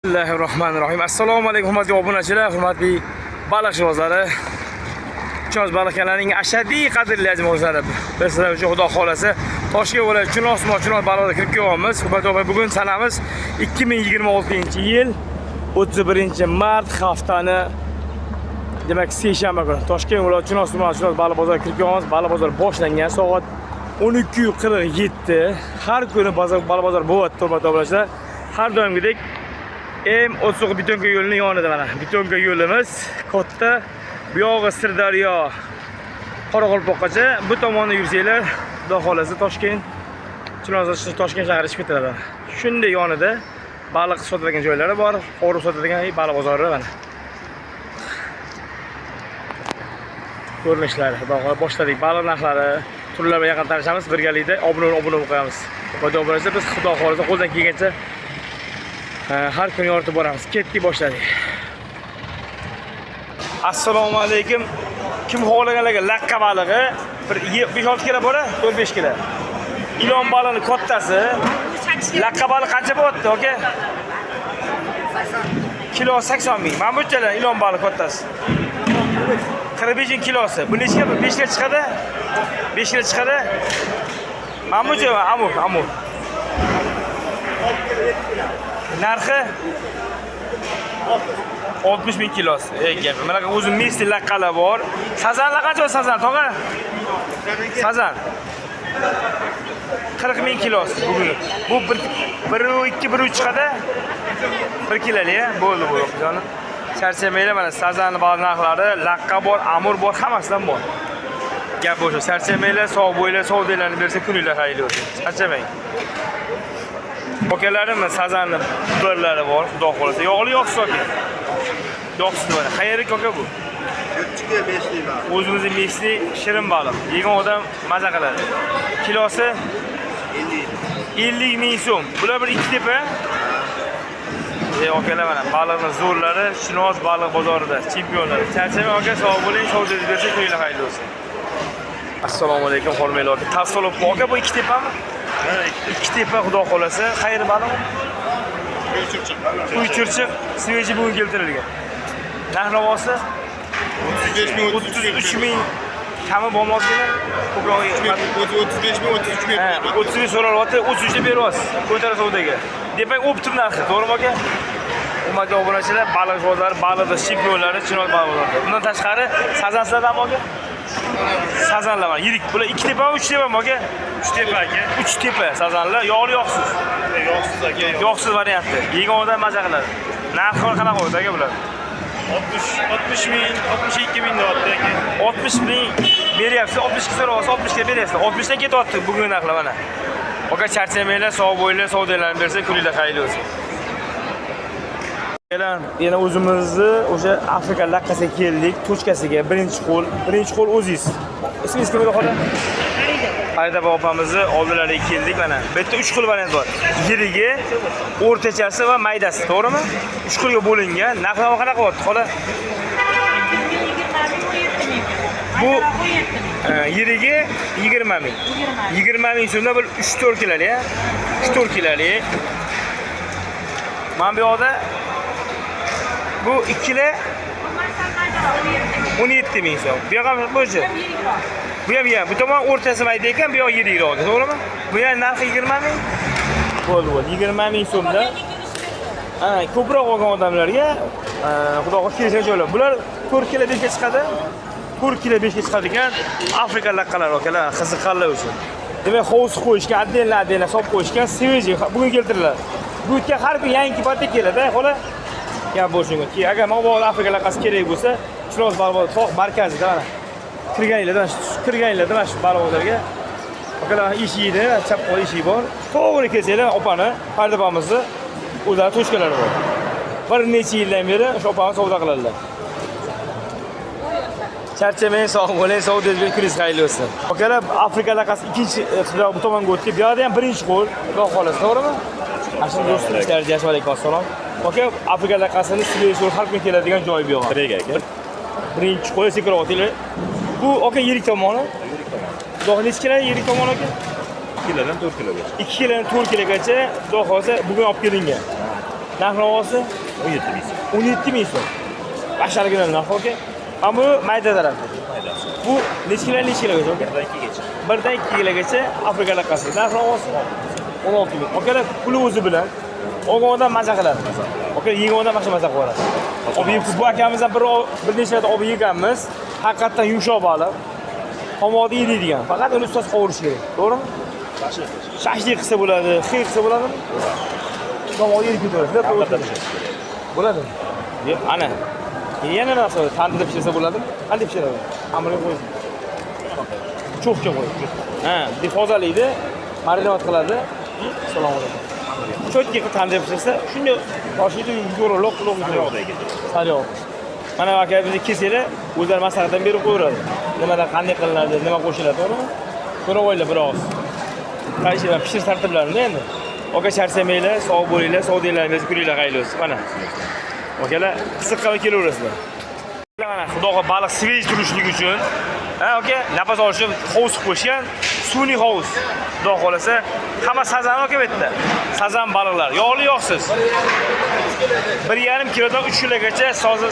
Bismillahirrahmanirrahim. Assalomu alaykum hurmatli obunachilar, hurmatli baliqchibozlar. Chinoz baliqlarning ashaddiy qadrli ajmoqlari. Biz sizlar uchun Xudo xolasa Toshkent viloyati Chinoz baliqlarga kirib kelyapmiz. Bugun sanamiz 2026-yil 31-mart haftani demak seshanba kuni Toshkent viloyati Chinoz baliq bozoriga kirib kelyapmiz. Baliq bozori boshlangan soat 12:47. Har kuni baliq bozori bo'ladi, hurmatli obunachilar. Har doimgidek M39 Bitonka yo'lining yonida mana. Bitonka yo'limiz katta. Bu yog'i Sirdaryo, Qoraqalpoqgacha, bu tomonda yursanglar, xudo xolasa Toshkent, Toshkent shahri chiqib ketadi. Shunday yonida baliq sotadigan joylari bor, qo'rib sotadigan baliq bozori mana. Ko'rinishlari, xudo xolasa boshladik. Baliq narxlari, turlar bilan yaqin tanishamiz, birgalikda obuna bo'lib qo'yamiz. Xudo xolasa biz xudo xolasa qo'ldan kelgancha har kuni yoritib boramiz. Ketdik, boshladik. Assalomu alaykum. Kim xohlaganlarga laqqa balig'i 5-6 kilo bor, 4-5 kilo. Ilon balig'ining kattasi. Laqqa balig' qancha bo'lyapti, aka? Kilo 80 ming. Mana bunchalar ilon balig'i kattasi. 45 kilosi. Bu nechga? 5 ga chiqadi? 5 ga chiqadi. Mana buncha amur. Narxi 60 ming kilosi. Gap. Mana o'zim mesli laqqalar bor. Sazanlar qancha bo'lsa sazan, tog'a? Sazan 40 ming kilosi bugun. Bu 1-2 chiqadi. 1 kiloli, bo'ldi bu jonim. Charchamaylar mana sazan bor narxlari, laqqa bor, amur bor, hammasidan bor. Gap bo'sha. Charchamaylar, sog' bo'ylar, savdolarni bersa kuninglar xayrli bo'lsin. Charchamang. Pokalarimiz sazanning birlari bor, xudo xolasa. Yog'li yo'qsiz aka. Yo'qsiz mana. Qayerga aka bu? Yo'qchiga 5 lik. O'zimizning mesli shirin baliq. Yegan odam maza qiladi. Kilosi 50 ming so'm. Bular bir ikki tepa. Okalar mana baliqning zo'rlari Chinoz baliq bozorida chempionlar. Charchamang aka, sog' bo'ling, savdoingiz bersa kuninglar xayrli bo'lsin. Assalomu alaykum hormaylar aka. Tassolib aka, bu ikki tepami? İki tepa xudo xolasa. Qayeri baliq? Uychurchiq, sveji bugun keltirilgan. Narx-navosi 33 ming. Kami bo'lmasmi? Ko'proq 35 ming, 33 ming. 33 so'ralyapti, 33 deb beryapsiz. Ko'tara savdoga. Demak, optim narxi, to'g'rimi aka? Hurmatli obunachilar, baliq bozori, baliq chempionlari Chinoz baliq bozori. Bundan tashqari sazanlardanmi aka? Sazanlar var. Yirik. Bular 2 tepa, 3 tepa aka? 3 tepa aka. 3 tepa sazanlar. Yog'li yo'qsiz. Yo'qsiz aka. Yo'qsiz variantda. Yegan odam maza qiladi. Narxi qanaqa bo'ldi aka bular? 60 ming, 62 ming deyapti aka. 60 ming beryapsiz, 62 so'rayapsiz, 60 ga beryapsiz. 60 dan ketyapti bugun narxlar mana. Aka charchamaylar, sog' bo'ylar, savdolarni bersa kuninglar xayrli bo'lsin. Yana o'zimizni o'sha Afrika laqqasiga keldik, tochkasiga, birinchi qo'l o'zingiz. Ismingiz nima xola? Farida opamizni oldilariga keldik mana. Bu yerda 3 xil variant bor. Yirigi, o'rtachasi va maydasi, to'g'rimi? 3 xilga bo'lingan. Narxlari qanaqa bo'lyapti, xola? Bu yirigi 20 ming. 20 ming so'mda bir 3-4 kiloli, ya. 3-4 kiloli. Mana bu yoqda bu ikkili 17 ming so'm. Bu yoqqa bo'chi. Bu ham. Bu tomon o'rtasi mayda ekan, bu yoq yirik oldi, to'g'rimi? Bu ham narxi 20 ming. Bo'ldi. 20 ming so'mda. Ko'proq olgan odamlarga xudo xohlasa kelishgan joylar. Bular 4 kilo 5 ga chiqadi. 4 kilo 5 ga chiqadigan Afrika laqqalari akalar, qiziqqanlar uchun. Demak, hovuz qo'yishgan, addenlar solib qo'yishgan sveji bugun keltiriladi. Bu yerga har kun yangi patek keladi, xola. Gap bo'lsin. Agar mana bu Afrika laqqasi kerak bo'lsa, Chinoz baliq tog' markazida mana. Kirganinglarda mana shu baliq bozoriga. Akalar eshikda, chap qo'l eshik bor. To'g'ri kelsanglar, opani, Farida opamizni o'zlari to'shkalari bor. Bir necha yildan beri o'sha opamiz savdo qiladilar. Charchamang, sog' bo'ling, savdongiz kuningiz xayrli bo'lsin. Akalar Afrika laqqasi ikkinchi bu tomonga o'tdik. Bu yerda ham birinchi qo'l, xudo xolasa, to'g'rimi? Ashin do'stlar, assalomu alaykum, assalom. Aka, Afrika laqqasini sizga har kun keladigan joy bu yo'q. Birga aka. Birinchi qo'y sekirotinglar. Bu aka yirik tomoni. Xudo necha kilo yirik tomoni aka? 2 kilodan 4 kilogacha. 2 kilodan 4 kilogacha, xudo xolasa bugun olib kelingan. Narx-navosi 17 ming so'm. 17 ming so'm. Bashargina narx, aka. Mana bu mayda tarafi. Maydasi. Bu nechigacha, aka? 1dan 2gacha. 1dan 2 yilgacha Afrika laqasi. Narx-navosi 16 ming. Akalar puli o'zi bilan olgan odam maza qiladi. Aka yegan odam yaxshi maza qiladi. Olib yeb bu akamizdan bir necha marta olib yeganmiz. Haqiqatan yumshoq baliq. Tomoqda yeydigan. Faqat uni ustoz qovurish kerak. To'g'rimi? Shashlik qilsa bo'ladi, xir qilsa bo'ladimi? Tomoqda yeyib ketaveradi. Bo'ladi. Deb ana. Yana narsa tandirda pishirsa bo'ladimi? Qanday pishiradi? Xamirga qo'yib. Cho'qcha qo'yib. Ha, difozaliydi, marinad qiladi. Assalomu alaykum. Cho'tki qilib tandirda pishirsa, shunday boshida yugurib, Sariyog'dagi. Sariyog'. Mana aka bizni kesinglar, o'zlari maslahatdan berib qo'yadi. Nimada qanday qilinadi, nima qo'shiladi, to'g'rimi? Ko'rib o'yla biroz. Qaysi pishirish tartiblarini endi. Aka charchamaylar, sog' bo'linglar, savdolaringiz kuringlar qayli o'zi. Mana. Akalar, qiziq qilib kelaverasizlar. Mana xudoga baliq svej turishligi uchun, ha aka, nafas olishi hovuz qo'shgan, sun'iy hovuz. Xudo xolasa, hamma sazan aka bu yerda. Sazan baliqlar, yog'li yoqsiz. 1,5 kilodan 3 kilogacha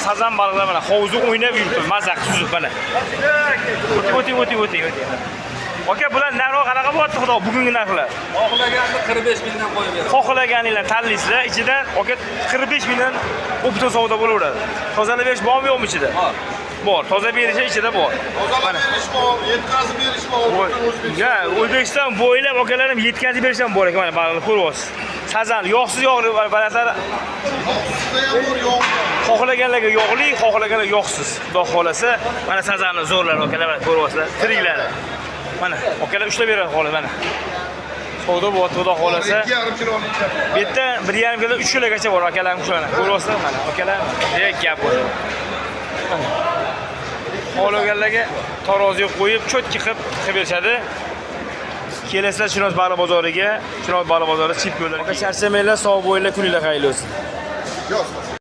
sazan baliqlar mana hovuzda o'ynab yuribdi, maza suzib mana. O'ting. Aka, bular narxi qanaqa bo'lyapti xudo bugungi narxlar? Xohlaganni 45 mingdan qo'yib beraman. Xohlaganinglar tanlaysizlar, ichidan aka 45 mingdan opto savdo bo'laveradi. Tozalab bormi yo'qmi ichida? Bor. Toza berishi ichida bor. Tozalab berish bor, yetkazib berish bor. Ya, O'zbekiston bo'ylab akalarim yetkazib berish ham bor ekan, mana baliqni ko'ryapsiz. Sazan yoqsiz yog'li baliqlar. Sizda ham bor, yo'q. Xohlaganlarga yog'li, xohlaganlar yoqsiz. Xudo xolasa, mana sazanni zo'rlar akalar, mana ko'ryapsizlar, tiriklari. Mana, akalar ushlab beradi xolos mana. Savdo bo'lyapti, xudo xolasa. 2,5 kilolik. Bu yerda 1,5 kilodan 3 kilogacha bor akalarim shularni. Ko'ryapsizlar mana, akalar. Gap bor. Xohlaganlarga taroziga qo'yib, cho'tki qilib berishadi. Kelasizlar Chinoz baliq bozoriga, Chinoz baliq bozori chip yo'llarga. Charchamaylar, sog' bo'linglar, kuninglar xayrli bo'lsin. Yo'q.